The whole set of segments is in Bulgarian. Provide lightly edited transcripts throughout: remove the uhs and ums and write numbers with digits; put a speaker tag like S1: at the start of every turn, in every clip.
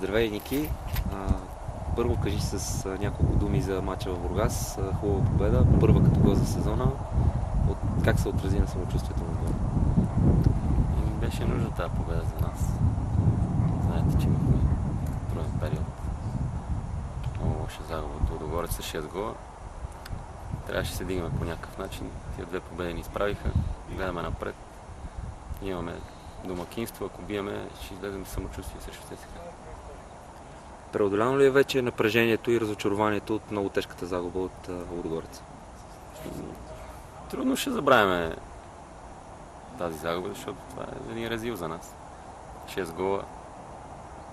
S1: Здравей, Ники! Първо кажи с няколко думи за мача в Бургас. Хубава победа, първа като гост за сезона. Как се отрази на самочувствието на отбора?
S2: Беше нужна тази победа за нас. Знаете, че имахме труден период. Много лоша загуба от Лудогорец с 6 гола. Трябваше да се дигаме по някакъв начин. Тия две победи ни изправиха. Гледаме напред. Имаме домакинство. Ако биеме, ще излезем самочувствие срещу ЦСКА.
S1: Преодоляно ли е вече напрежението и разочарованието от много тежката загуба от Лудогорец?
S2: Трудно ще забравяме тази загуба, защото това е един резил за нас. 6 гола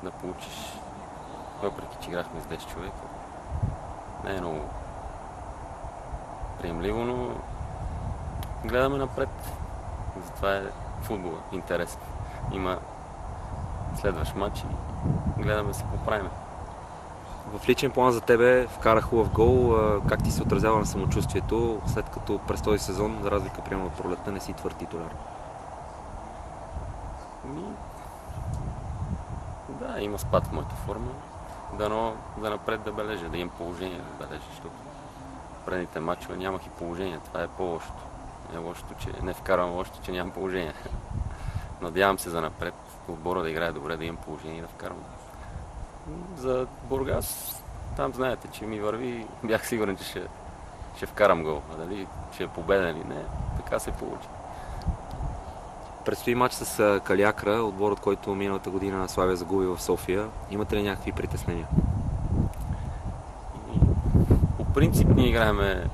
S2: да получиш, въпреки че играхме с 10 човека. Не е много приемливо, но гледаме напред. Затова е футбола интересно. Има следващ матч и гледаме да се поправим.
S1: В личен план за тебе вкара хубав гол. Как ти се отразява на самочувствието, след като през този сезон, за разлика примерно от пролетта, не си твърд титуляр?
S2: Да, има спад в моята форма. Дано да напред да бележа, да имам положение да бележа, защото предните матчове нямах и положение. Това е по-лошото. Не е лошото, че не вкарвам, лошото, че нямам положение. Надявам се за напред отбора да играе добре, да имам положение и да вкарвам. За Бургас, там знаете, че ми върви, бях сигурен, че ще вкарам гол. А дали ще е победен или не, така се получи.
S1: Предстои матч с Калиакра, отборът, който миналата година Славия загуби в София. Имате ли някакви притеснения?
S2: По принцип ние играеме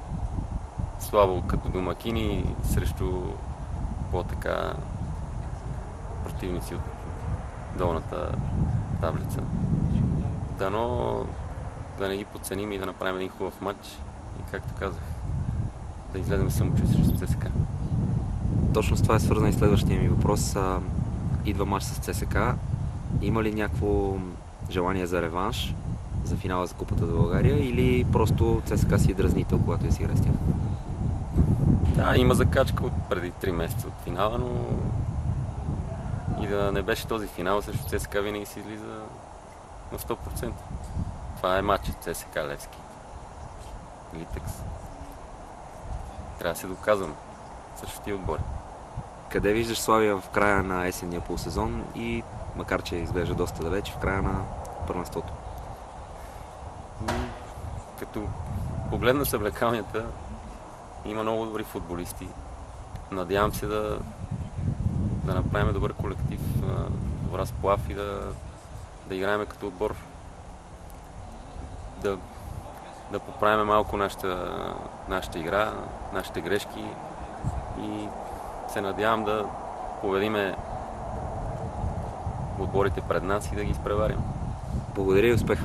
S2: слабо като домакини срещу по-така противници от долната таблица. Дано да не ги подценим и да направим един хубав матч и, както казах, да излезем самочувствие срещу ЦСКА.
S1: Точно с това е свързан и следващия ми въпрос. Идва матч с ЦСКА. Има ли някакво желание за реванш за финала за Купата за България или просто ЦСКА си е дразнител, когато я си игра с тях?
S2: Да, има закачка от преди 3 месеца от финала, но и да не беше този финал, срещу ЦСКА винаги се излиза на 100%. Това е матчът ЦСКА Левски. Литекс. Трябва да се доказвам срещу тия отбори.
S1: Къде виждаш Славия в края на есенния полусезон и, макар че изглежда доста далеч, в края на първенството?
S2: Като погледна съблекалнята, има много добри футболисти. Надявам се да направим добър колектив, добра сплав и да играем като отбор. Да поправим малко нашата игра, нашите грешки и се надявам да победиме отборите пред нас и да ги изпреварим.
S1: Благодаря и успех!